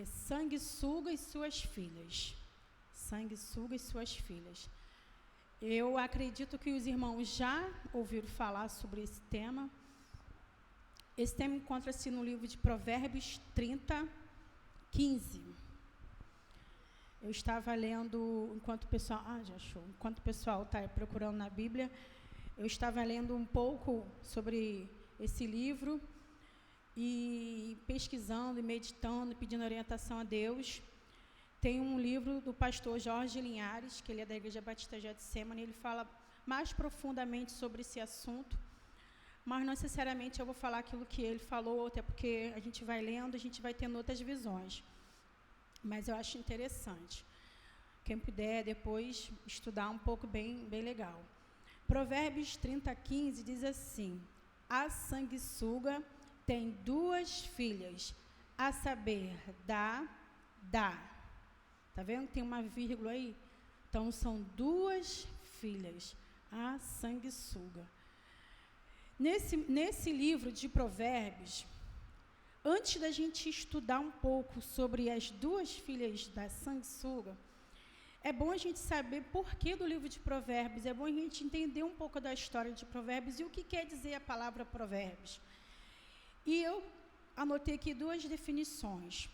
Sanguessuga e suas filhas. Sanguessuga e suas filhas. Eu acredito que os irmãos já ouviram falar sobre esse tema. Esse tema encontra-se no livro de Provérbios 30, 15. Eu estava lendo, enquanto o pessoal... já achou. Enquanto o pessoal está procurando na Bíblia, eu estava lendo um pouco sobre esse livro e pesquisando e meditando, pedindo orientação a Deus. Tem um livro do pastor Jorge Linhares, que ele é da Igreja Batista Getsemane, ele fala mais profundamente sobre esse assunto, mas não necessariamente eu vou falar aquilo que ele falou, até porque a gente vai lendo, a gente vai tendo outras visões. Mas eu acho interessante. Quem puder depois estudar um pouco, bem legal. Provérbios 30, 15 diz assim: a sanguessuga tem 2 filhas, a saber, Dá. Está vendo que tem uma vírgula aí? Então, são 2 filhas, a sanguessuga. Nesse livro de Provérbios, antes da gente estudar um pouco sobre as 2 filhas da sanguessuga, é bom a gente saber por que do livro de Provérbios, é bom a gente entender um pouco da história de Provérbios e o que quer dizer a palavra Provérbios. E eu anotei aqui 2 definições.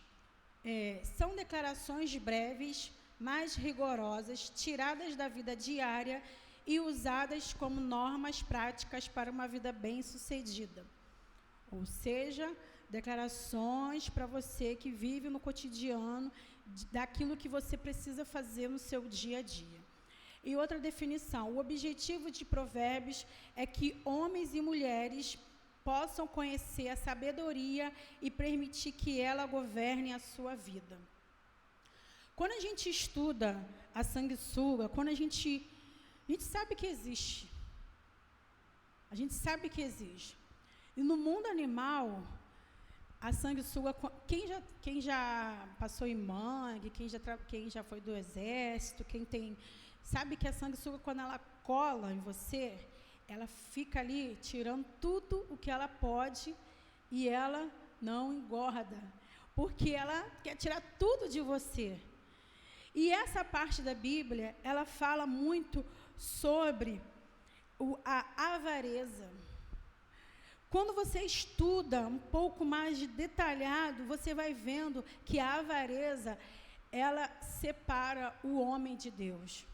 São declarações breves, mais rigorosas, tiradas da vida diária e usadas como normas práticas para uma vida bem-sucedida. Ou seja, declarações para você que vive no cotidiano, daquilo que você precisa fazer no seu dia a dia. E outra definição: o objetivo de Provérbios é que homens e mulheres possam conhecer a sabedoria e permitir que ela governe a sua vida. Quando a gente estuda a sanguessuga, quando a gente sabe que existe. A gente sabe que existe. E no mundo animal, a sanguessuga, quem já passou em mangue, quem já foi do exército, sabe que a sanguessuga, quando ela cola em você, ela fica ali tirando tudo o que ela pode e ela não engorda, porque ela quer tirar tudo de você. E essa parte da Bíblia, ela fala muito sobre a avareza. Quando você estuda um pouco mais detalhado, você vai vendo que a avareza, ela separa o homem de Deus.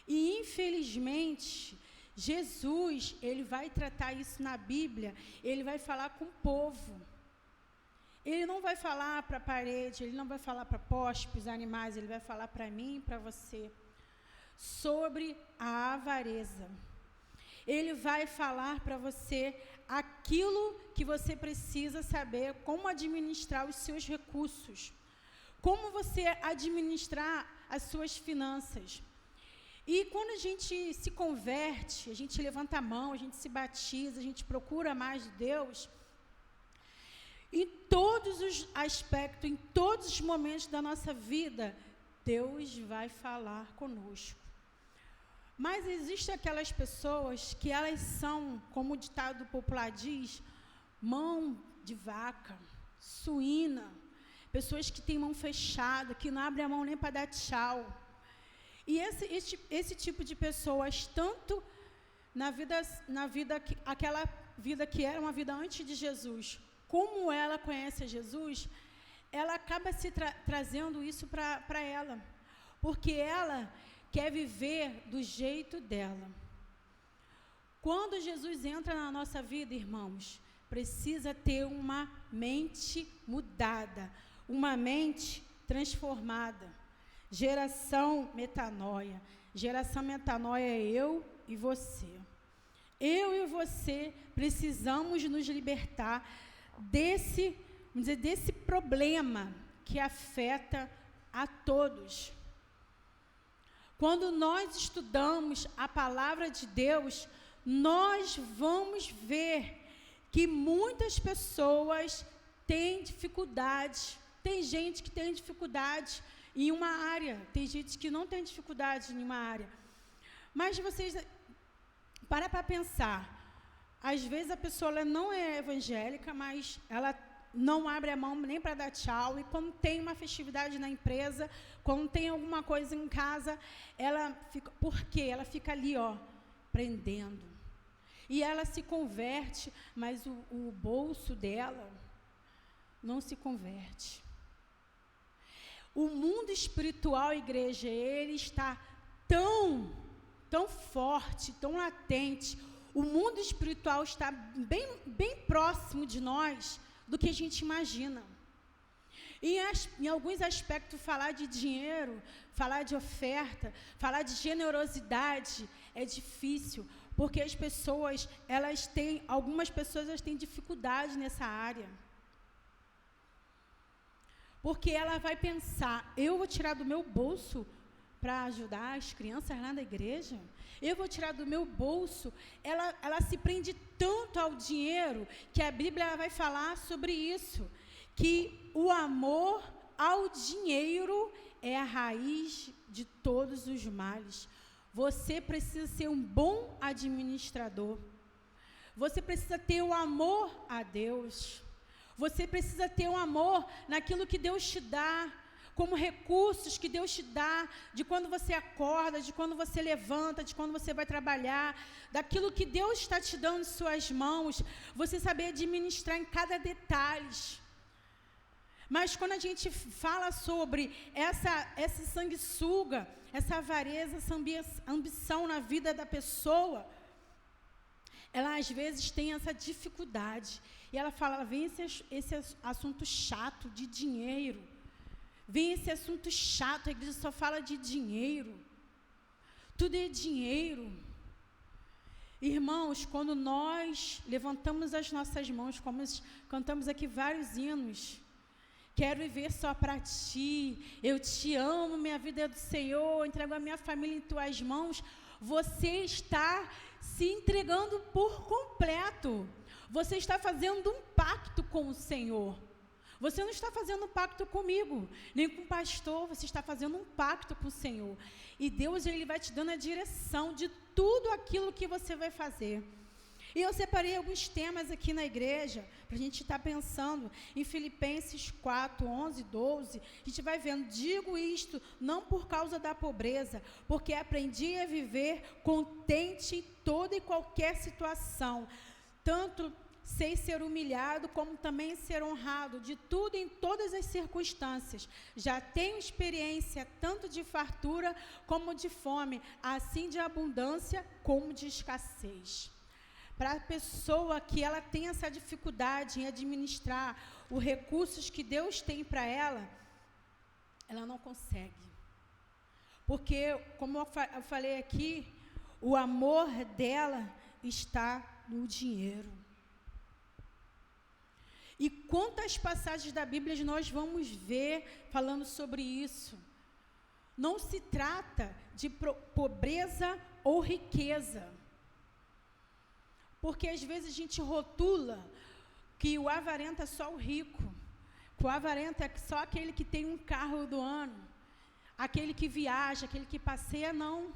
E, infelizmente, Jesus, ele vai tratar isso na Bíblia, ele vai falar com o povo. Ele não vai falar para a parede, ele não vai falar para poste, para os animais, ele vai falar para mim e para você sobre a avareza. Ele vai falar para você aquilo que você precisa saber, como administrar os seus recursos, como você administrar as suas finanças. E quando a gente se converte, a gente levanta a mão, a gente se batiza, a gente procura mais de Deus, em todos os aspectos, em todos os momentos da nossa vida, Deus vai falar conosco. Mas existem aquelas pessoas que elas são, como o ditado popular diz, mão de vaca, suína, pessoas que têm mão fechada, que não abrem a mão nem para dar tchau. E esse tipo de pessoas, tanto aquela vida que era uma vida antes de Jesus, como ela conhece a Jesus, ela acaba se trazendo isso para ela, porque ela quer viver do jeito dela. Quando Jesus entra na nossa vida, irmãos, precisa ter uma mente mudada, uma mente transformada. Geração metanoia. Geração metanoia é eu e você. Eu e você precisamos nos libertar desse problema que afeta a todos. Quando nós estudamos a palavra de Deus, nós vamos ver que muitas pessoas têm dificuldade. Tem gente que tem dificuldade em uma área, tem gente que não tem dificuldade em uma área. Mas vocês para pensar, às vezes a pessoa ela não é evangélica, mas ela não abre a mão nem para dar tchau, e quando tem uma festividade na empresa, quando tem alguma coisa em casa, ela fica, por quê? Ela fica ali, prendendo. E ela se converte, mas o bolso dela não se converte. O mundo espiritual, igreja, ele está tão forte, tão latente. O mundo espiritual está bem próximo de nós do que a gente imagina. E em alguns aspectos, falar de dinheiro, falar de oferta, falar de generosidade é difícil, porque as pessoas, algumas pessoas têm dificuldade nessa área. Porque ela vai pensar, eu vou tirar do meu bolso para ajudar as crianças lá na igreja? Eu vou tirar do meu bolso? Ela se prende tanto ao dinheiro, que a Bíblia vai falar sobre isso, que o amor ao dinheiro é a raiz de todos os males. Você precisa ser um bom administrador. Você precisa ter o amor a Deus. Você precisa ter um amor naquilo que Deus te dá, como recursos que Deus te dá, de quando você acorda, de quando você levanta, de quando você vai trabalhar, daquilo que Deus está te dando em suas mãos, você saber administrar em cada detalhe. Mas quando a gente fala sobre essa sanguessuga, essa avareza, essa ambição na vida da pessoa, ela às vezes tem essa dificuldade. E ela fala, vem esse assunto chato de dinheiro. Vem esse assunto chato, a igreja só fala de dinheiro. Tudo é dinheiro. Irmãos, quando nós levantamos as nossas mãos, como cantamos aqui vários hinos, quero viver só para ti, eu te amo, minha vida é do Senhor, entrego a minha família em tuas mãos, você está se entregando por completo. Você está fazendo um pacto com o Senhor. Você não está fazendo um pacto comigo, nem com o pastor, você está fazendo um pacto com o Senhor. E Deus, Ele vai te dando a direção de tudo aquilo que você vai fazer. E eu separei alguns temas aqui na igreja, para a gente estar pensando em Filipenses 4, 11, 12. A gente vai vendo, digo isto não por causa da pobreza, porque aprendi a viver contente em toda e qualquer situação. Tanto sei ser humilhado, como também ser honrado, de tudo em todas as circunstâncias. Já tenho experiência tanto de fartura como de fome, assim de abundância como de escassez. Para a pessoa que ela tem essa dificuldade em administrar os recursos que Deus tem para ela não consegue. Porque, como eu falei aqui, o amor dela está no dinheiro. E quantas passagens da Bíblia nós vamos ver falando sobre isso? Não se trata de pobreza ou riqueza. Porque às vezes a gente rotula que o avarento é só o rico, que o avarento é só aquele que tem um carro do ano, aquele que viaja, aquele que passeia, não.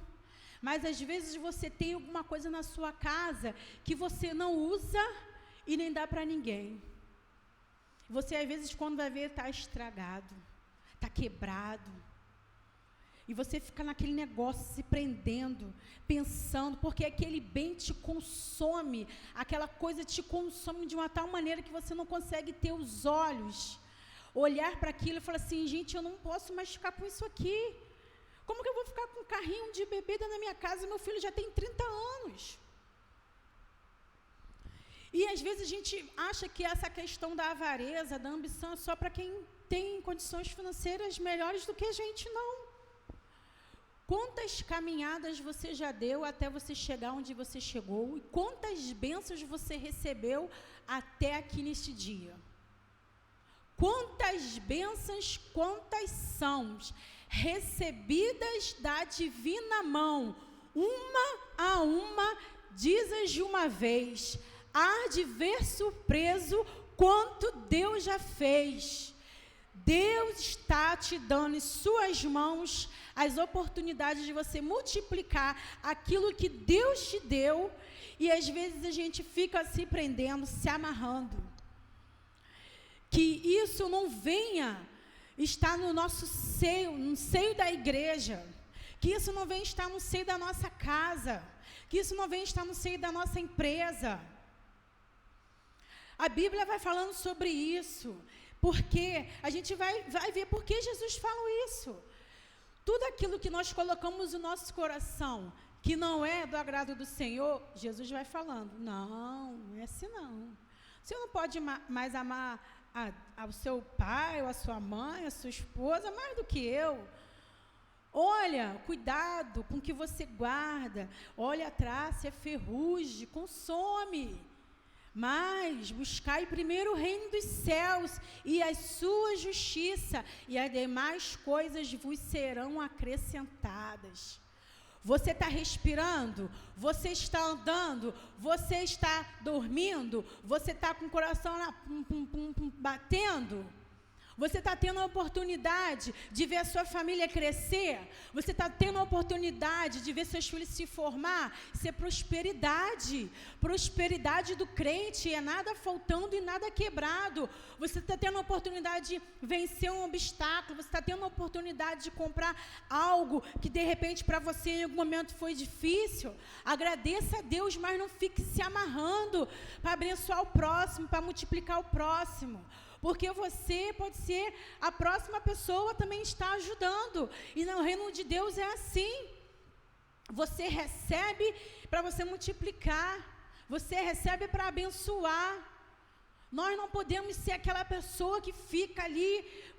Mas às vezes você tem alguma coisa na sua casa que você não usa e nem dá para ninguém. Você às vezes quando vai ver está estragado, está quebrado. E você fica naquele negócio, se prendendo, pensando, porque aquele bem te consome, aquela coisa te consome de uma tal maneira que você não consegue ter os olhos, olhar para aquilo e falar assim, gente, eu não posso mais ficar com isso aqui. Como que eu vou ficar com um carrinho de bebida na minha casa? Meu filho já tem 30 anos. E às vezes a gente acha que essa questão da avareza, da ambição, é só para quem tem condições financeiras melhores do que a gente, não. Quantas caminhadas você já deu até você chegar onde você chegou? E quantas bênçãos você recebeu até aqui neste dia? Quantas bênçãos, quantas são recebidas da divina mão, uma a uma, dizes de uma vez, há de ver surpreso quanto Deus já fez. Deus está te dando em suas mãos as oportunidades de você multiplicar aquilo que Deus te deu, e às vezes a gente fica se prendendo, se amarrando. que isso não venha estar no nosso seio, no seio da igreja, que isso não venha estar no seio da nossa casa, que isso não venha estar no seio da nossa empresa. A Bíblia vai falando sobre isso, porque a gente vai ver por que Jesus falou isso. Tudo aquilo que nós colocamos no nosso coração, que não é do agrado do Senhor, Jesus vai falando, não é assim não. Você não pode mais amar ao seu pai, ou a sua mãe, a sua esposa, mais do que eu. Olha, cuidado com o que você guarda. Olha, a traça é ferrugem, consome. Mas buscai primeiro o reino dos céus e a sua justiça, e as demais coisas vos serão acrescentadas. Você está respirando? Você está andando? Você está dormindo? Você está com o coração batendo? Você está tendo a oportunidade de ver a sua família crescer? Você está tendo a oportunidade de ver seus filhos se formar? Isso é prosperidade. Prosperidade do crente é nada faltando e nada quebrado. Você está tendo a oportunidade de vencer um obstáculo. Você está tendo a oportunidade de comprar algo que de repente para você em algum momento foi difícil. Agradeça a Deus, mas não fique se amarrando para abençoar o próximo, para multiplicar o próximo. Porque você pode ser a próxima pessoa também está ajudando. E no reino de Deus é assim. Você recebe para você multiplicar. Você recebe para abençoar. Nós não podemos ser aquela pessoa que fica ali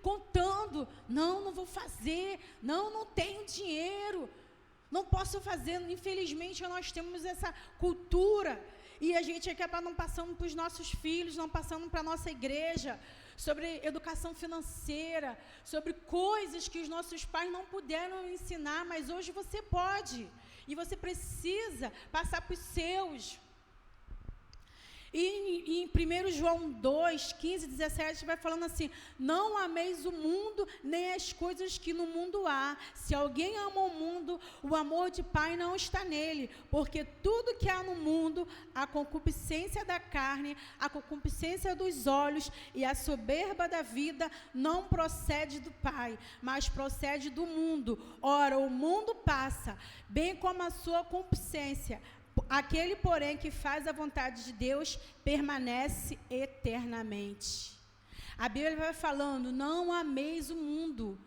contando. Não vou fazer. Não tenho dinheiro. Não posso fazer. Infelizmente, nós temos essa cultura. E a gente acaba não passando para os nossos filhos, não passando para a nossa igreja, sobre educação financeira, sobre coisas que os nossos pais não puderam ensinar, mas hoje você pode. E você precisa passar para os seus. E em 1 João 2, 15, 17, vai falando assim, não ameis o mundo, nem as coisas que no mundo há. Se alguém ama o mundo, o amor de Pai não está nele, porque tudo que há no mundo, a concupiscência da carne, a concupiscência dos olhos e a soberba da vida, não procede do Pai, mas procede do mundo. Ora, o mundo passa, bem como a sua concupiscência. Aquele, porém, que faz a vontade de Deus, permanece eternamente. A Bíblia vai falando, não ameis o mundo.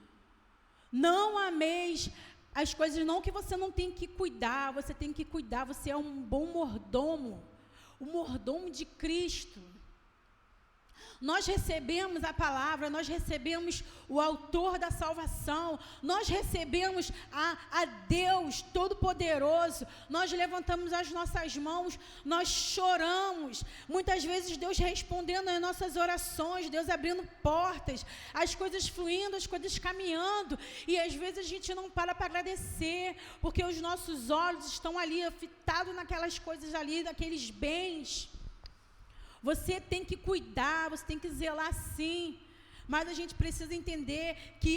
Não ameis as coisas, não que você não tem que cuidar, você tem que cuidar, você é um bom mordomo, o mordomo de Cristo. Nós recebemos a palavra, nós recebemos o autor da salvação, nós recebemos a Deus Todo-Poderoso, nós levantamos as nossas mãos, nós choramos, muitas vezes Deus respondendo às nossas orações, Deus abrindo portas, as coisas fluindo, as coisas caminhando, e às vezes a gente não para agradecer, porque os nossos olhos estão ali, fitados naquelas coisas ali, daqueles bens. Você tem que cuidar, você tem que zelar sim, mas a gente precisa entender que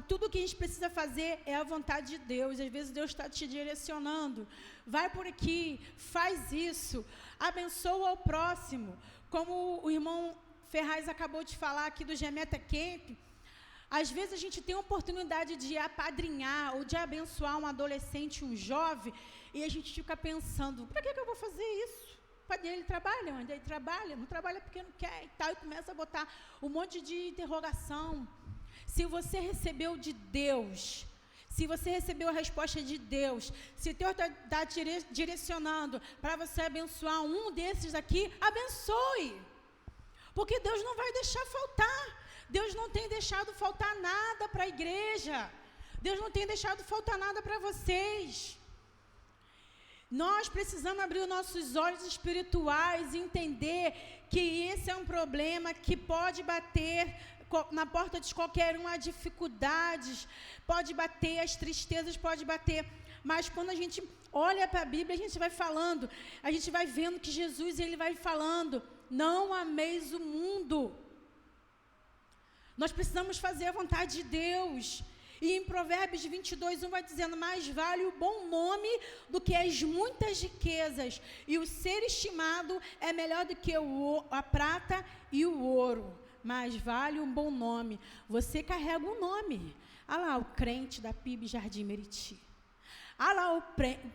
tudo que a gente precisa fazer é a vontade de Deus. Às vezes Deus está te direcionando, vai por aqui, faz isso, abençoa o próximo, como o irmão Ferraz acabou de falar aqui do Gemeta Camp. Às vezes a gente tem a oportunidade de apadrinhar ou de abençoar um adolescente, um jovem, e a gente fica pensando, para que eu vou fazer isso? O pai dele trabalha, onde ele trabalha, não trabalha porque não quer e tal, e começa a botar um monte de interrogação. Se você recebeu de Deus, se você recebeu a resposta de Deus, se Deus está direcionando para você abençoar um desses aqui, abençoe, porque Deus não vai deixar faltar. Deus não tem deixado faltar nada para a igreja, Deus não tem deixado faltar nada para vocês. Nós precisamos abrir os nossos olhos espirituais e entender que esse é um problema que pode bater na porta de qualquer um, as dificuldades, pode bater, as tristezas pode bater, mas quando a gente olha para a Bíblia, a gente vai falando, a gente vai vendo que Jesus, ele vai falando, não ameis o mundo. Nós precisamos fazer a vontade de Deus. E em Provérbios 22, 1 vai dizendo, mais vale o bom nome do que as muitas riquezas, e o ser estimado é melhor do que a prata e o ouro. Mais vale um bom nome. Você carrega um nome. Olha lá o crente da PIB Jardim Meriti. Olha lá o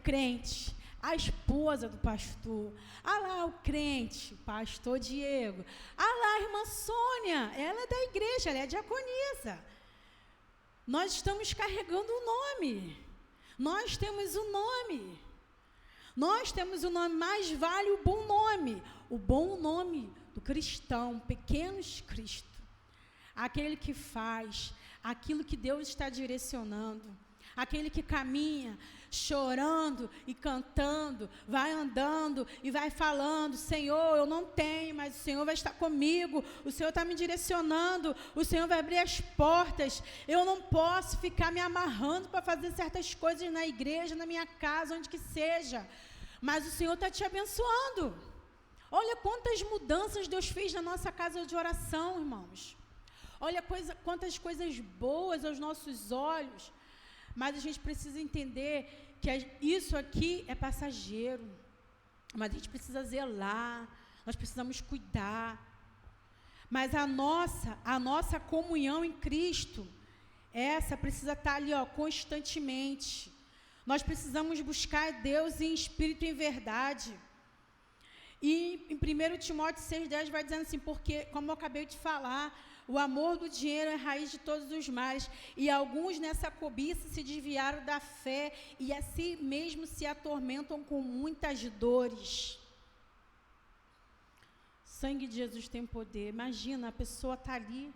crente, a esposa do pastor. Olha lá o crente, pastor Diego. Olha lá a irmã Sônia, ela é da igreja, ela é diaconisa. Nós estamos carregando o nome. Nós temos o nome. Nós temos o nome, mais vale o bom nome. O bom nome do cristão, pequenos Cristo. Aquele que faz aquilo que Deus está direcionando. Aquele que caminha chorando e cantando, vai andando e vai falando, Senhor, eu não tenho, mas o Senhor vai estar comigo, o Senhor está me direcionando, o Senhor vai abrir as portas, eu não posso ficar me amarrando para fazer certas coisas na igreja, na minha casa, onde que seja, mas o Senhor está te abençoando. Olha quantas mudanças Deus fez na nossa casa de oração, irmãos. Olha quantas coisas boas aos nossos olhos. Mas a gente precisa entender que isso aqui é passageiro. Mas a gente precisa zelar, nós precisamos cuidar. Mas a nossa comunhão em Cristo, essa precisa estar ali, constantemente. Nós precisamos buscar Deus em espírito e em verdade. E em 1 Timóteo 6,10 vai dizendo assim, porque, como eu acabei de falar, o amor do dinheiro é a raiz de todos os males, e alguns nessa cobiça se desviaram da fé e a si mesmos se atormentam com muitas dores. Sangue de Jesus tem poder. Imagina, a pessoa está ali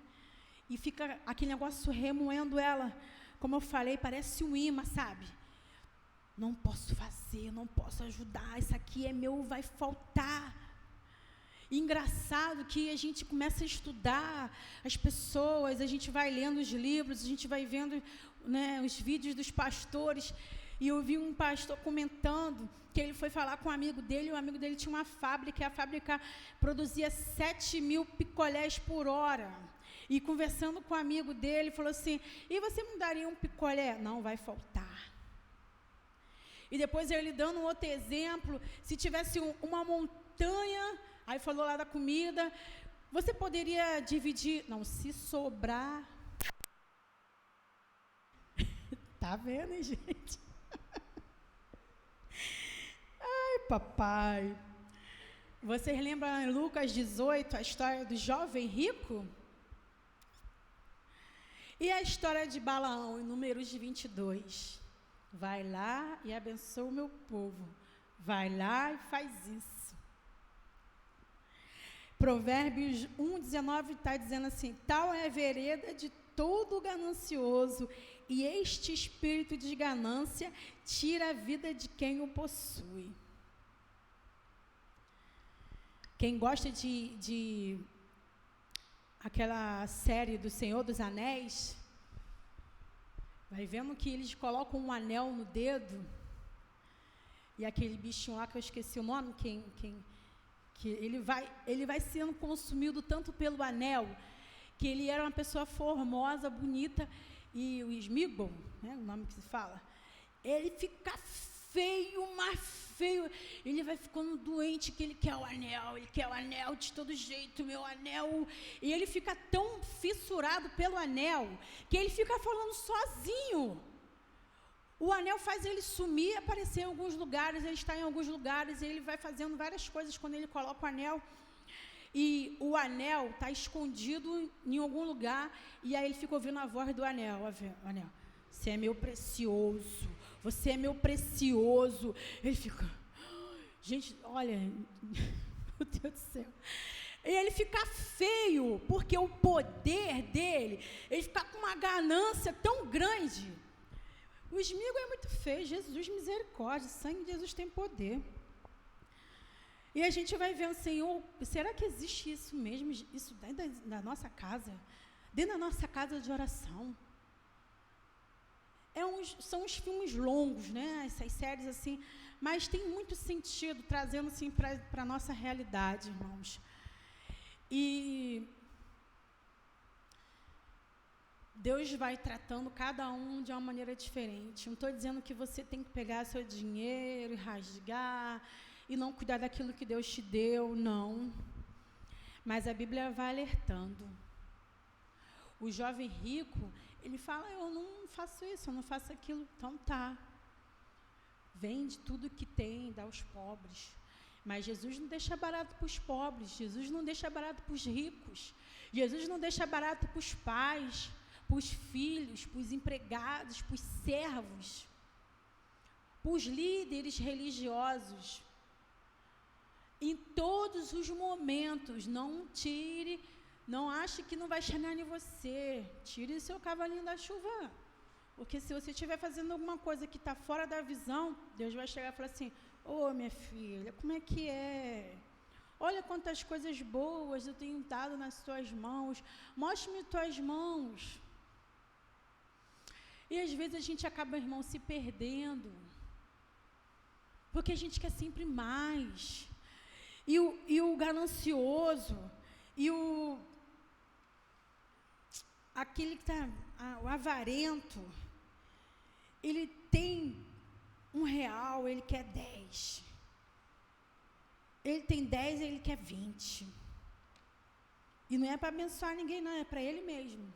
e fica aquele negócio remoendo ela. Como eu falei, parece um imã, sabe? Não posso fazer, não posso ajudar, isso aqui é meu, vai faltar. Engraçado que a gente começa a estudar as pessoas, a gente vai lendo os livros, a gente vai vendo, né, os vídeos dos pastores, e eu vi um pastor comentando que ele foi falar com um amigo dele, e o amigo dele tinha uma fábrica, e a fábrica produzia 7.000 picolés por hora, e conversando com o amigo dele, falou assim, e você me daria um picolé? Não, vai faltar. E depois ele dando um outro exemplo, se tivesse uma montanha, aí falou lá da comida, você poderia dividir? Não, se sobrar. Tá vendo, hein, gente? Ai, papai. Vocês lembram em Lucas 18 a história do jovem rico? E a história de Balaão em Números 22? Vai lá e abençoa o meu povo. Vai lá e faz isso. Provérbios 1,19 está dizendo assim, tal é a vereda de todo ganancioso, e este espírito de ganância tira a vida de quem o possui. Quem gosta de aquela série do Senhor dos Anéis, vai vendo que eles colocam um anel no dedo, e aquele bichinho lá que eu esqueci o nome, que ele vai sendo consumido tanto pelo anel, que ele era uma pessoa formosa, bonita, e o Sméagol, né, o nome que se fala, ele fica feio, mais feio, ele vai ficando doente, que ele quer o anel de todo jeito, meu anel, e ele fica tão fissurado pelo anel, que ele fica falando sozinho. O anel faz ele sumir, aparecer em alguns lugares, ele está em alguns lugares, e ele vai fazendo várias coisas quando ele coloca o anel, e o anel está escondido em algum lugar, e aí ele fica ouvindo a voz do anel, você é meu precioso, você é meu precioso, ele fica, gente, olha, meu Deus do céu, e ele fica feio, porque o poder dele, ele fica com uma ganância tão grande. O Sméagol é muito feio, Jesus, misericórdia, o sangue de Jesus tem poder. E a gente vai vendo, Senhor, será que existe isso mesmo, isso dentro da nossa casa? Dentro da nossa casa de oração? São uns filmes longos, né? Essas séries assim, mas tem muito sentido, trazendo assim para a nossa realidade, irmãos. E Deus vai tratando cada um de uma maneira diferente. Não estou dizendo que você tem que pegar seu dinheiro e rasgar e não cuidar daquilo que Deus te deu, não. Mas a Bíblia vai alertando. O jovem rico, ele fala, eu não faço isso, eu não faço aquilo. Então tá. Vende tudo que tem, dá aos pobres. Mas Jesus não deixa barato para os pobres, Jesus não deixa barato para os ricos, Jesus não deixa barato para os pais, para os filhos, para os empregados, para os servos, para os líderes religiosos. Em todos os momentos, não tire, não ache que não vai chegar em você, tire o seu cavalinho da chuva. Porque se você estiver fazendo alguma coisa que está fora da visão, Deus vai chegar e falar assim, minha filha, como é que é? Olha quantas coisas boas eu tenho dado nas tuas mãos, mostre-me tuas mãos. E às vezes a gente acaba, irmão, se perdendo, porque a gente quer sempre mais. E o ganancioso, aquele que está, o avarento, ele tem R$1, ele quer 10. Ele tem 10, ele quer 20. E não é para abençoar ninguém, não, é para ele mesmo.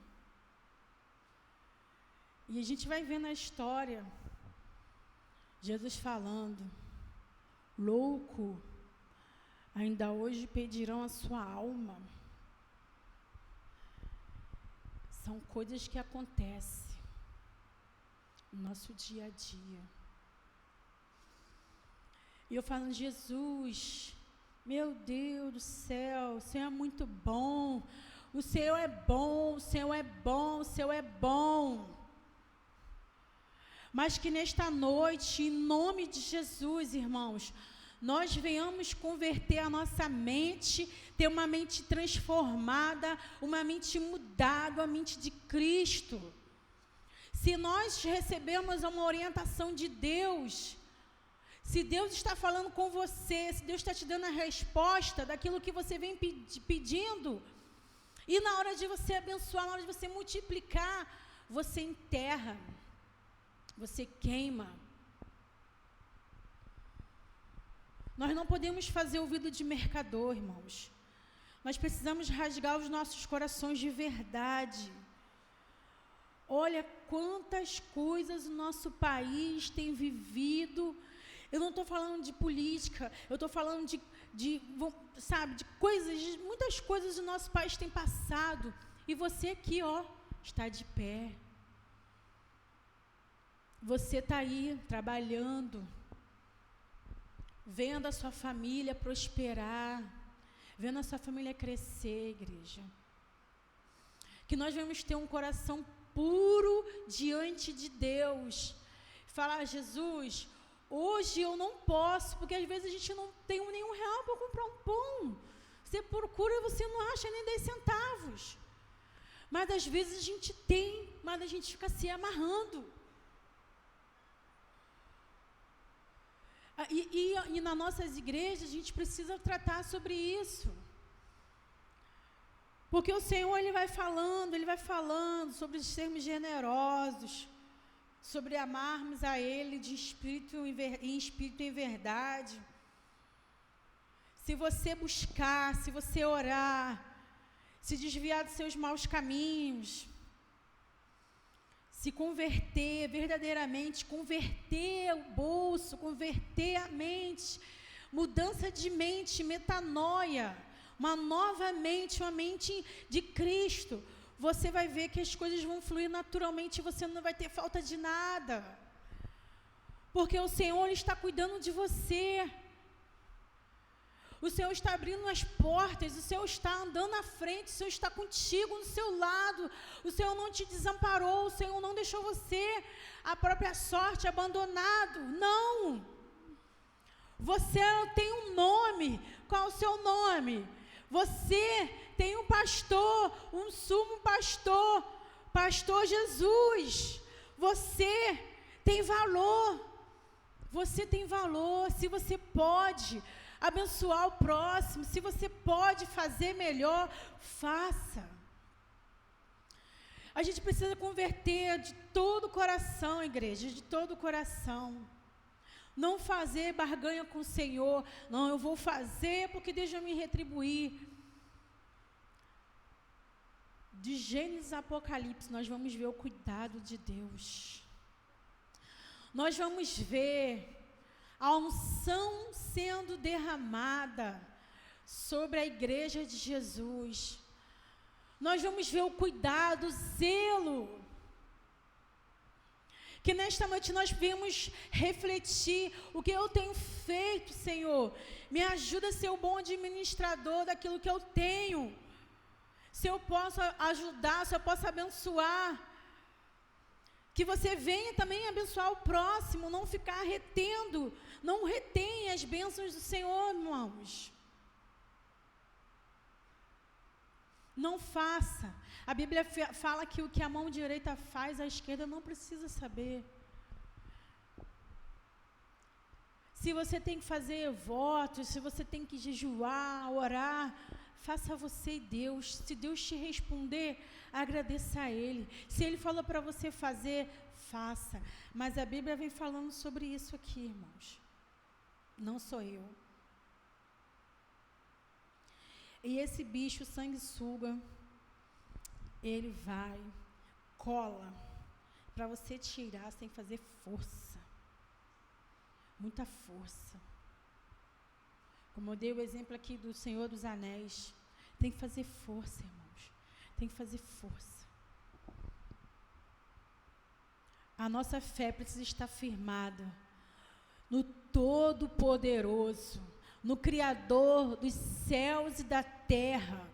E a gente vai ver na história, Jesus falando, louco, ainda hoje pedirão a sua alma. São coisas que acontecem no nosso dia a dia. E eu falando, Jesus, meu Deus do céu, o Senhor é muito bom, o Senhor é bom, o Senhor é bom, o Senhor é bom. Mas que nesta noite, em nome de Jesus, irmãos, nós venhamos converter a nossa mente, ter uma mente transformada, uma mente mudada, a mente de Cristo. Se nós recebemos uma orientação de Deus, se Deus está falando com você, se Deus está te dando a resposta daquilo que você vem pedindo, e na hora de você abençoar, na hora de você multiplicar, você enterra, você queima. Nós não podemos fazer ouvido de mercador, irmãos. Nós precisamos rasgar os nossos corações de verdade. Olha quantas coisas o nosso país tem vivido. Eu não estou falando de política, eu estou falando de coisas, de muitas coisas o nosso país tem passado. E você aqui, está de pé. Você está aí, trabalhando, vendo a sua família prosperar, vendo a sua família crescer, igreja. Que nós vamos ter um coração puro diante de Deus. Falar, Jesus, hoje eu não posso, porque às vezes a gente não tem nenhum real para comprar um pão. Você procura e você não acha nem 10 centavos. Mas às vezes a gente tem, mas a gente fica se amarrando. E nas nossas igrejas a gente precisa tratar sobre isso. Porque o Senhor ele vai falando sobre sermos generosos, sobre amarmos a Ele de espírito em espírito e em verdade. Se você buscar, se você orar, se desviar dos seus maus caminhos, se converter verdadeiramente, converter o bolso, converter a mente, mudança de mente, metanoia, uma nova mente, uma mente de Cristo, você vai ver que as coisas vão fluir naturalmente e você não vai ter falta de nada. Porque o Senhor está cuidando de você. O Senhor está abrindo as portas, o Senhor está andando à frente, o Senhor está contigo, no seu lado. O Senhor não te desamparou, o Senhor não deixou você à própria sorte, abandonado. Não! Você tem um nome. Qual é o seu nome? Você tem um pastor, um sumo pastor, pastor Jesus. Você tem valor. Você tem valor. Se você pode abençoar o próximo, se você pode fazer melhor, faça. A gente precisa converter de todo o coração, igreja, de todo o coração. Não fazer barganha com o Senhor. Não, eu vou fazer porque Deus vai me retribuir. De Gênesis a Apocalipse, nós vamos ver o cuidado de Deus. Nós vamos ver a unção sendo derramada sobre a igreja de Jesus. Nós vamos ver o cuidado, o zelo. Que nesta noite nós vamos refletir o que eu tenho feito, Senhor. Me ajuda a ser o bom administrador daquilo que eu tenho. Se eu posso ajudar, se eu posso abençoar. Que você venha também abençoar o próximo, não ficar retendo. Não retém as bênçãos do Senhor, irmãos. Não faça. A Bíblia fala que o que a mão direita faz, a esquerda não precisa saber. Se você tem que fazer votos, se você tem que jejuar, orar, faça você e Deus. Se Deus te responder, agradeça a Ele. Se Ele falou para você fazer, faça. Mas a Bíblia vem falando sobre isso aqui, irmãos. Não sou eu. E esse bicho sanguessuga, ele vai, cola. Para você tirar, você tem que fazer força. Muita força. Como eu dei o exemplo aqui do Senhor dos Anéis. Tem que fazer força, irmãos. Tem que fazer força. A nossa fé precisa estar firmada no Todo-Poderoso, no Criador dos céus e da terra,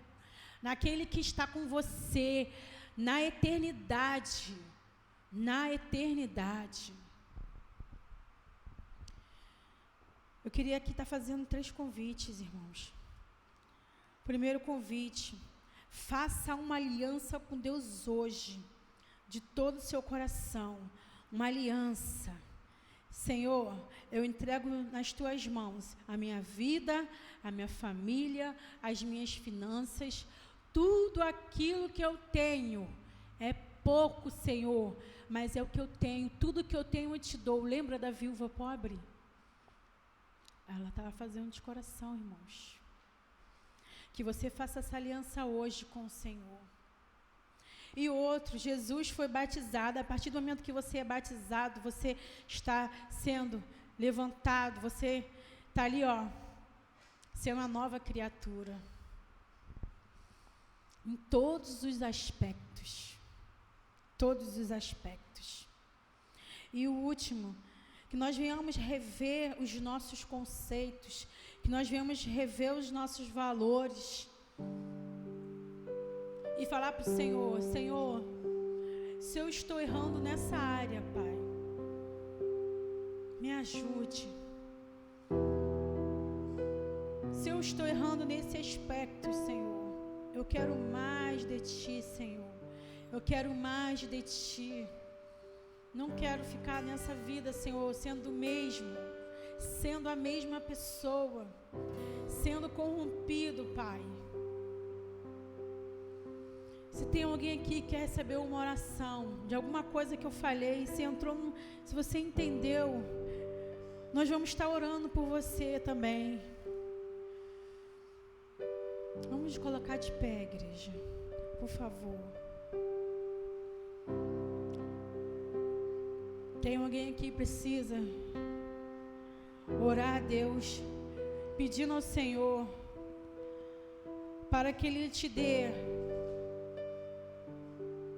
naquele que está com você na eternidade, na eternidade. Eu queria aqui estar fazendo 3 convites, irmãos. Primeiro convite, faça uma aliança com Deus hoje, de todo o seu coração, uma aliança. Senhor, eu entrego nas tuas mãos a minha vida, a minha família, as minhas finanças, tudo aquilo que eu tenho. É pouco, Senhor, mas é o que eu tenho, tudo que eu tenho eu te dou. Lembra da viúva pobre? Ela estava fazendo de coração, irmãos. Que você faça essa aliança hoje com o Senhor. E outro, Jesus foi batizado. A partir do momento que você é batizado, você está sendo levantado, você está ali, ó, sendo uma nova criatura. Em todos os aspectos. Todos os aspectos. E o último, que nós venhamos rever os nossos conceitos, que nós venhamos rever os nossos valores. E falar para o Senhor, Senhor, se eu estou errando nessa área, Pai, me ajude. Se eu estou errando nesse aspecto, Senhor, eu quero mais de Ti, Senhor. Eu quero mais de Ti. Não quero ficar nessa vida, Senhor, sendo o mesmo, sendo a mesma pessoa, sendo corrompido, Pai. Se tem alguém aqui que quer receber uma oração de alguma coisa que eu falei, se você entendeu, nós vamos estar orando por você também. Vamos colocar de pé, igreja, por favor. Tem alguém aqui que precisa orar a Deus, pedindo ao Senhor para que Ele te dê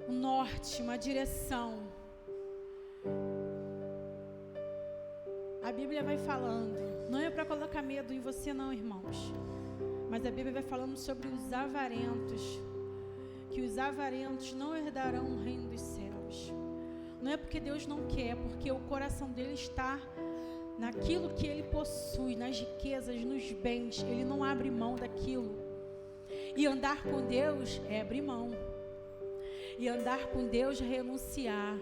um norte, uma direção. A Bíblia vai falando, não é para colocar medo em você não, irmãos, mas a Bíblia vai falando sobre os avarentos, que os avarentos não herdarão o reino dos céus. Não é porque Deus não quer, é porque o coração dele está naquilo que ele possui, nas riquezas, nos bens. Ele não abre mão daquilo. E andar com Deus é abrir mão. E andar com Deus é renunciar.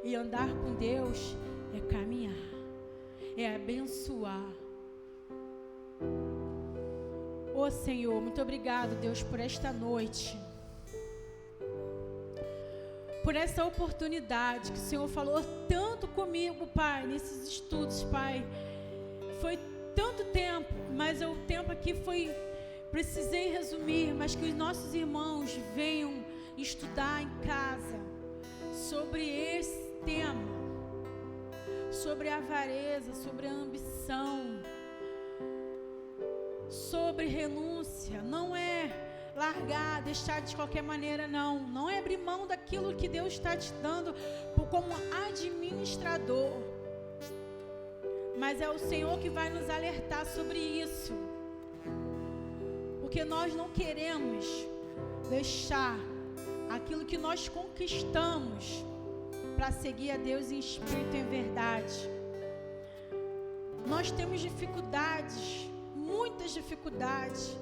E andar com Deus é caminhar. É abençoar. Ô Senhor, muito obrigado, Deus, por esta noite. por essa oportunidade que o Senhor falou tanto comigo, Pai, nesses estudos, Pai. Foi tanto tempo, mas o tempo aqui foi, precisei resumir, mas que os nossos irmãos venham estudar em casa sobre esse tema, sobre a avareza, sobre a ambição, sobre renúncia. Não é largar, deixar de qualquer maneira, não é abrir mão daquilo que Deus está te dando como administrador, mas é o Senhor que vai nos alertar sobre isso, porque nós não queremos deixar aquilo que nós conquistamos para seguir a Deus em espírito e em verdade. Nós temos dificuldades, muitas dificuldades,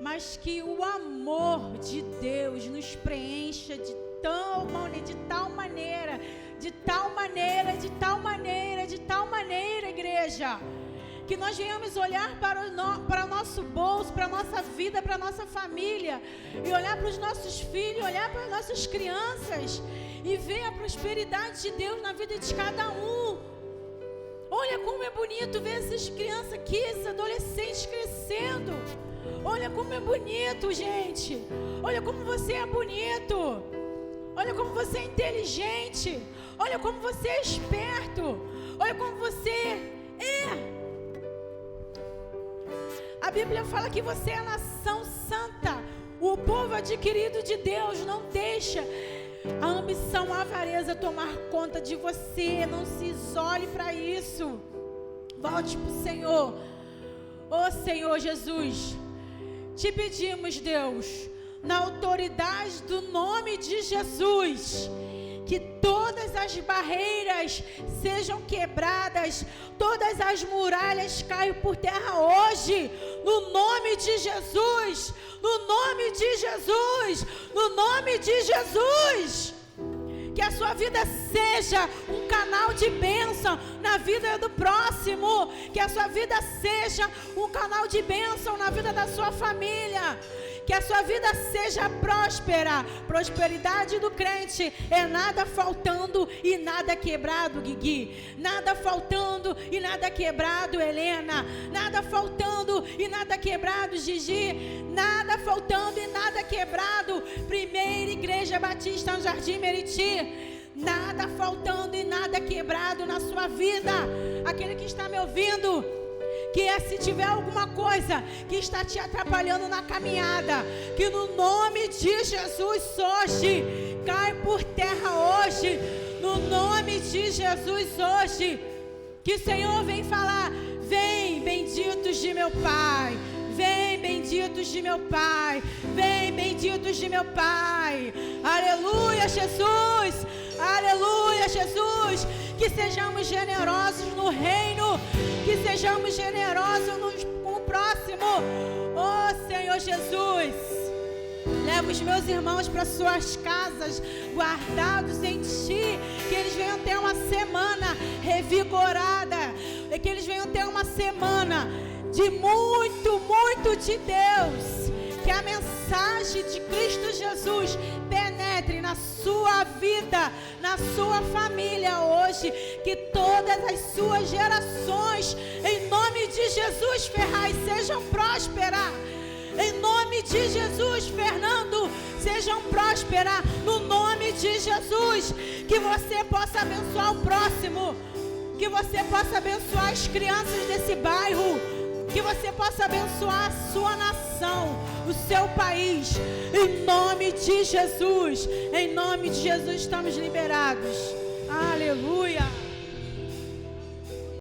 mas que o amor de Deus nos preencha de tal maneira, igreja, que nós venhamos olhar para o nosso bolso, para a nossa vida, para a nossa família, e olhar para os nossos filhos, olhar para as nossas crianças, e ver a prosperidade de Deus na vida de cada um. Olha como é bonito ver essas crianças aqui, esses adolescentes crescendo. Olha como é bonito, gente. Olha como você é bonito. Olha como você é inteligente. Olha como você é esperto. Olha como você é. A Bíblia fala que você é a nação santa, o povo adquirido de Deus. Não deixa a ambição, a avareza tomar conta de você. Não se isole para isso. Volte para o Senhor. Ó Senhor Jesus, te pedimos, Deus, na autoridade do nome de Jesus, que todas as barreiras sejam quebradas, todas as muralhas caiam por terra hoje, no nome de Jesus, no nome de Jesus, no nome de Jesus. Que a sua vida seja um canal de bênção na vida do próximo. Que a sua vida seja um canal de bênção na vida da sua família. Que a sua vida seja próspera. Prosperidade do crente é nada faltando e nada quebrado, Guigui. Nada faltando e nada quebrado, Helena. Nada faltando e nada quebrado, Gigi. Nada faltando e nada quebrado, Primeira Igreja Batista no Jardim Meriti. Nada faltando e nada quebrado na sua vida. Aquele que está me ouvindo, que se tiver alguma coisa que está te atrapalhando na caminhada, que no nome de Jesus hoje cai por terra hoje, no nome de Jesus hoje. Que o Senhor vem falar: vem, benditos de meu Pai. Vem, benditos de meu Pai. Vem, benditos de meu Pai. Aleluia, Jesus. Aleluia, Jesus. Que sejamos generosos no reino. Que sejamos generosos com o próximo. Oh, Senhor Jesus. Leva os meus irmãos para suas casas, guardados em Ti. Que eles venham ter uma semana revigorada. Que eles venham ter uma semana de muito, muito de Deus. Que a mensagem de Cristo Jesus penetre na sua vida, na sua família hoje. Que todas as suas gerações, em nome de Jesus, Ferraz, sejam prósperas. Em nome de Jesus, Fernando, sejam prósperas. No nome de Jesus, que você possa abençoar o próximo. Que você possa abençoar as crianças desse bairro. Que você possa abençoar a sua nação, o seu país. Em nome de Jesus. Em nome de Jesus estamos liberados.